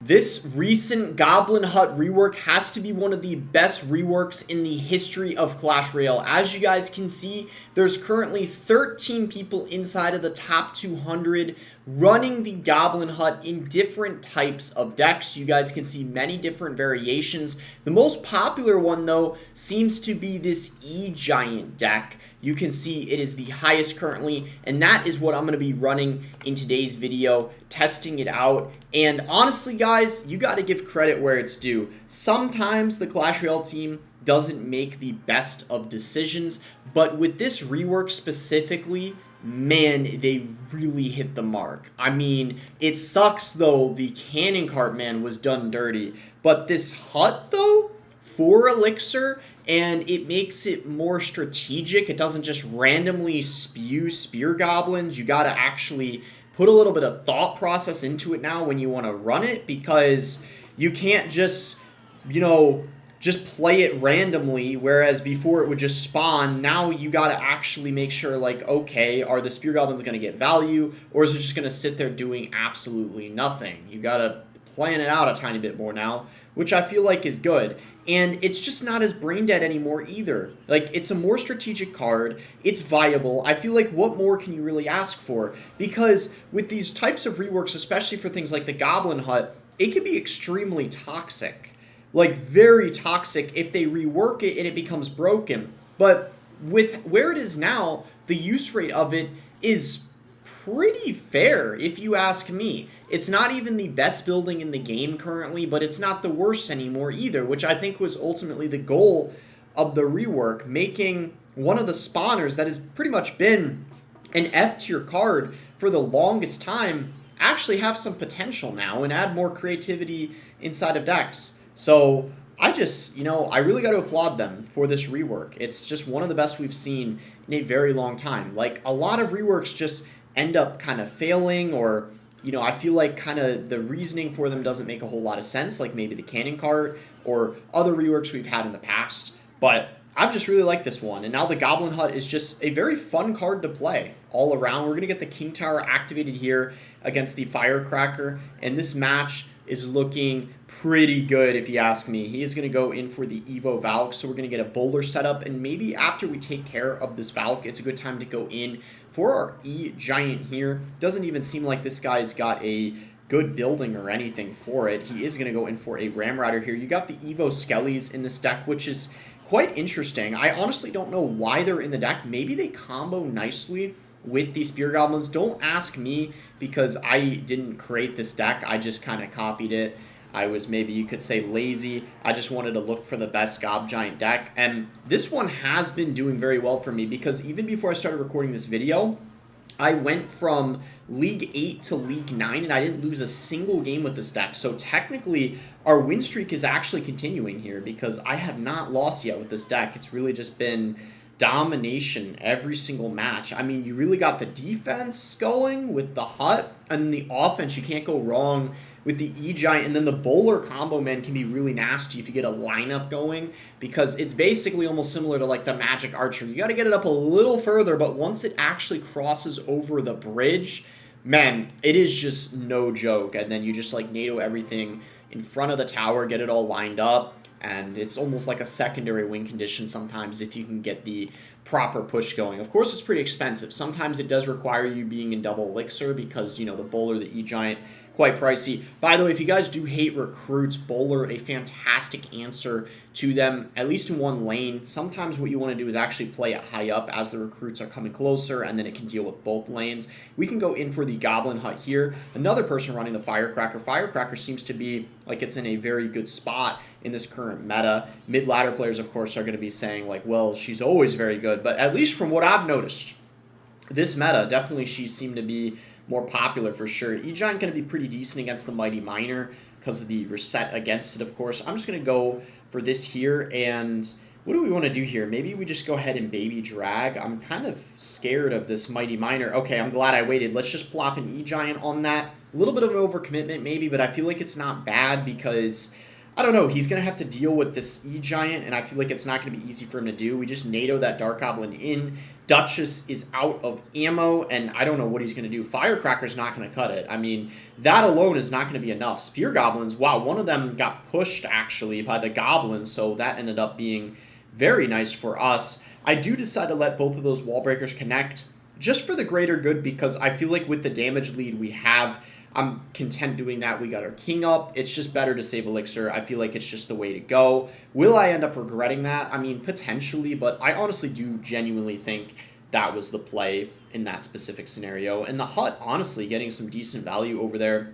This recent Goblin Hut rework has to be one of the best reworks in the history of Clash Royale. As you guys can see, there's currently 13 people inside of the top 200 running the Goblin Hut in different types of decks. You guys can see many different variations. The most popular one, though, seems to be this E-Giant deck. You can see it is the highest currently, and that is what I'm going to be running in today's video, testing it out. And honestly, guys, you got to give credit where it's due. Sometimes the Clash Royale team doesn't make the best of decisions, but with this rework specifically, man, they really hit the mark. I mean, it sucks, though, the cannon cart, man, was done dirty. But this hut, though, 4 elixir, and it makes it more strategic. It doesn't just randomly spew spear goblins. You got to actually put a little bit of thought process into it now when you want to run it, because you can't just, just play it randomly, whereas before it would just spawn. Now you got to actually make sure, like, okay, are the spear goblins going to get value, or is it just going to sit there doing absolutely nothing? You got to plan it out a tiny bit more now, which I feel like is good. And it's just not as brain dead anymore either. Like, it's a more strategic card. It's viable. I feel like what more can you really ask for? Because with these types of reworks, especially for things like the Goblin Hut, it can be extremely toxic. Like, very toxic if they rework it and it becomes broken. But with where it is now, the use rate of it is pretty fair, if you ask me. It's not even the best building in the game currently, but it's not the worst anymore either, which I think was ultimately the goal of the rework, making one of the spawners that has pretty much been an F-tier card for the longest time actually have some potential now and add more creativity inside of decks. So I really got to applaud them for this rework. It's just one of the best we've seen in a very long time. Like, a lot of reworks just end up kind of failing, or I feel like kind of the reasoning for them doesn't make a whole lot of sense, like maybe the cannon cart or other reworks we've had in the past. But I've just really liked this one, and now the Goblin Hut is just a very fun card to play all around. We're going to get the King Tower activated here against the Firecracker, and this match is looking pretty good if you ask me. He is going to go in for the Evo Valk, so we're going to get a bowler set up, and maybe after we take care of this Valk, it's a good time to go in for our E-Giant here. Doesn't even seem like this guy's got a good building or anything for it. He is going to go in for a Ram Rider here. You got the Evo Skellies in this deck, which is quite interesting. I honestly don't know why they're in the deck. Maybe they combo nicely with the Spear Goblins. Don't ask me, because I didn't create this deck. I just kind of copied it. I was, maybe you could say, lazy. I just wanted to look for the best Gob Giant deck. And this one has been doing very well for me, because even before I started recording this video, I went from League 8 to League 9, and I didn't lose a single game with this deck. So technically, our win streak is actually continuing here, because I have not lost yet with this deck. It's really just been domination every single match. I mean, you really got the defense going with the Hut, and then the offense, you can't go wrong with the E-Giant, and then the bowler combo, man, can be really nasty if you get a lineup going, because it's basically almost similar to like the Magic Archer. You got to get it up a little further, but once it actually crosses over the bridge, man, it is just no joke. And then you just like NATO everything in front of the tower, get it all lined up, and it's almost like a secondary win condition sometimes if you can get the proper push going. Of course, it's pretty expensive. Sometimes it does require you being in double elixir, because, the bowler, the E-Giant, quite pricey. By the way, if you guys do hate recruits, bowler, a fantastic answer to them, at least in one lane. Sometimes what you want to do is actually play it high up as the recruits are coming closer, and then it can deal with both lanes. We can go in for the Goblin Hut here. Another person running the Firecracker. Firecracker seems to be like it's in a very good spot in this current meta. Mid-ladder players, of course, are going to be saying, like, well, she's always very good. But at least from what I've noticed, this meta, definitely she seemed to be more popular for sure. E-Giant going to be pretty decent against the Mighty Miner because of the reset against it, of course. I'm just going to go for this here, and what do we want to do here? Maybe we just go ahead and baby drag. I'm kind of scared of this Mighty Miner. Okay, I'm glad I waited. Let's just plop an E-Giant on that. A little bit of an overcommitment maybe, but I feel like it's not bad, because I don't know. He's going to have to deal with this E-Giant, and I feel like it's not going to be easy for him to do. We just NATO that Dark Goblin in. Duchess is out of ammo, and I don't know what he's going to do. Firecracker's not going to cut it. I mean, that alone is not going to be enough. Spear Goblins, wow, one of them got pushed, actually, by the Goblins, so that ended up being very nice for us. I do decide to let both of those wall breakers connect, just for the greater good, because I feel like with the damage lead we have, I'm content doing that. We got our king up. It's just better to save elixir. I feel like it's just the way to go. Will I end up regretting that? I mean, potentially, but I honestly do genuinely think that was the play in that specific scenario. And the hut, honestly, getting some decent value over there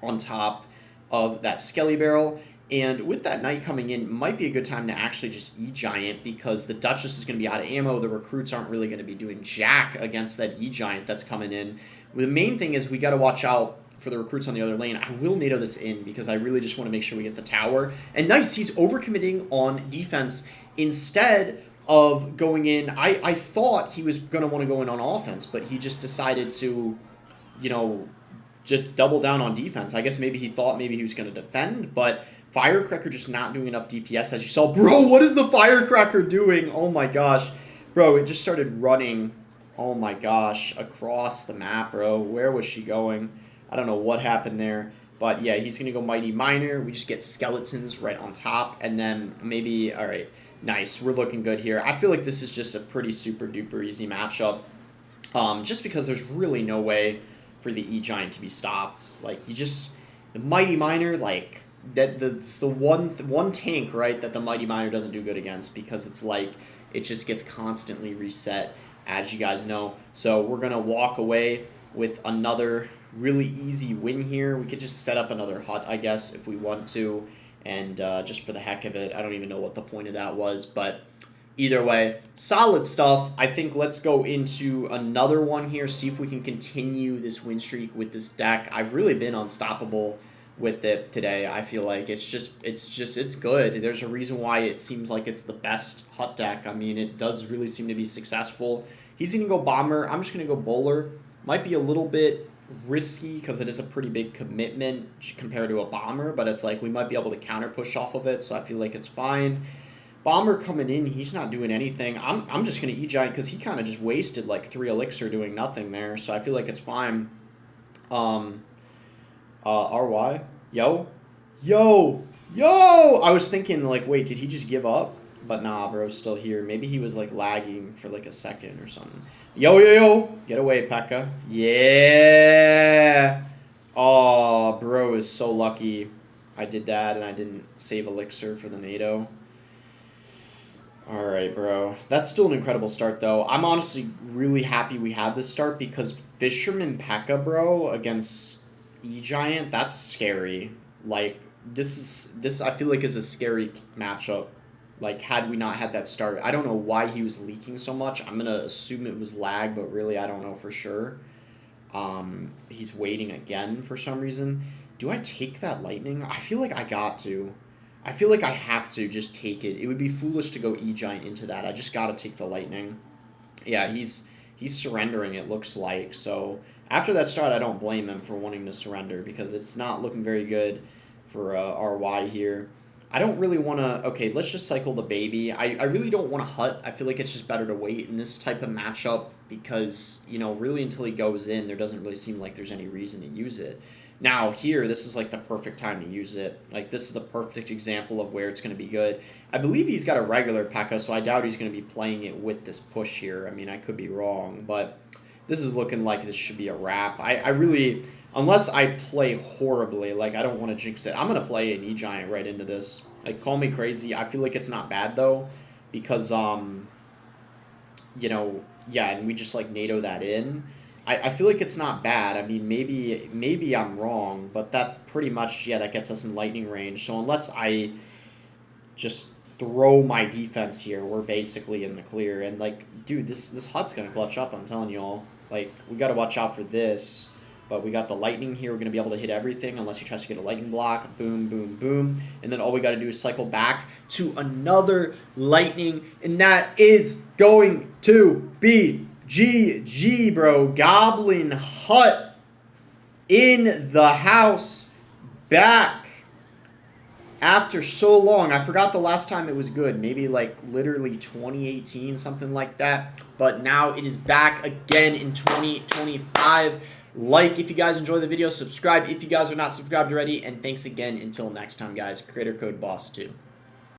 on top of that Skelly Barrel. And with that knight coming in, might be a good time to actually just E-Giant, because the Duchess is going to be out of ammo. The recruits aren't really going to be doing jack against that E-Giant that's coming in. The main thing is we got to watch out for the recruits on the other lane. I will NATO this in because I really just want to make sure we get the tower. And nice, he's overcommitting on defense instead of going in. I thought he was going to want to go in on offense, but he just decided to, you know, just double down on defense. I guess maybe he thought maybe he was going to defend, but Firecracker just not doing enough DPS, as you saw. Bro, what is the Firecracker doing? Oh my gosh. Bro, it just started running, oh my gosh, across the map, bro. Where was she going? I don't know what happened there. But yeah, he's going to go Mighty Miner. We just get skeletons right on top. And then maybe, all right, nice. We're looking good here. I feel like this is just a pretty super duper easy matchup. Just because there's really no way for the E-Giant to be stopped. Like, you just, the Mighty Miner, like, that's the one tank, right, that the Mighty Miner doesn't do good against, because it's like, it just gets constantly reset, as you guys know. So we're going to walk away with another really easy win here. We could just set up another hut, I guess, if we want to, and just for the heck of it. I don't even know what the point of that was, but either way, solid stuff. I think let's go into another one here, see if we can continue this win streak with this deck. I've really been unstoppable with it today. I feel like it's good. There's a reason why it seems like it's the best hut deck. I mean, it does really seem to be successful. He's going to go Bomber. I'm just going to go Bowler. Might be a little bit risky because it is a pretty big commitment compared to a Bomber, but it's like we might be able to counter push off of it, so I feel like it's fine. Bomber coming in, he's not doing anything. I'm just going to E-Giant because he kind of just wasted like 3 elixir doing nothing there, so I feel like it's fine. RY? Yo? I was thinking, like, wait, did he just give up? But nah, bro's still here. Maybe he was, like, lagging for, like, a second or something. Yo! Get away, P.E.K.K.A. Yeah! Oh, bro is so lucky I did that and I didn't save elixir for the NATO. Alright, bro. That's still an incredible start, though. I'm honestly really happy we had this start because Fisherman P.E.K.K.A, bro, against E-Giant, that's scary. Like, this I feel like is a scary matchup. Like, had we not had that start, I don't know why he was leaking so much. I'm gonna assume it was lag, but really I don't know for sure. He's waiting again for some reason. Do I take that lightning? I feel like I got to. I feel like I have to just take it. It would be foolish to go E-Giant into that. I just gotta take the lightning. Yeah, he's surrendering, it looks like. So after that start, I don't blame him for wanting to surrender because it's not looking very good for RY here. I don't really want to... Okay, let's just cycle the baby. I really don't want to hut. I feel like it's just better to wait in this type of matchup because, you know, really until he goes in, there doesn't really seem like there's any reason to use it. Now, here, this is like the perfect time to use it. Like, this is the perfect example of where it's going to be good. I believe he's got a regular P.E.K.K.A, so I doubt he's going to be playing it with this push here. I mean, I could be wrong, but this is looking like this should be a wrap. I really... Unless I play horribly, like, I don't want to jinx it. I'm going to play an E-Giant right into this. Like, call me crazy. I feel like it's not bad, though, because, you know, yeah, and we just, like, NATO that in. I feel like it's not bad. I mean, maybe I'm wrong, but that pretty much, yeah, that gets us in lightning range. So unless I just throw my defense here, we're basically in the clear. And, like, dude, this hut's going to clutch up, I'm telling y'all. Like, we got to watch out for this. But we got the lightning here. We're going to be able to hit everything unless he tries to get a lightning block. Boom, boom, boom. And then all we got to do is cycle back to another lightning. And that is going to be GG, bro. Goblin Hut in the house. Back after so long. I forgot the last time it was good. Maybe like literally 2018, something like that. But now it is back again in 2025. Like if you guys enjoy the video, subscribe if you guys are not subscribed already, and thanks again until next time, guys. Creator code boss 2.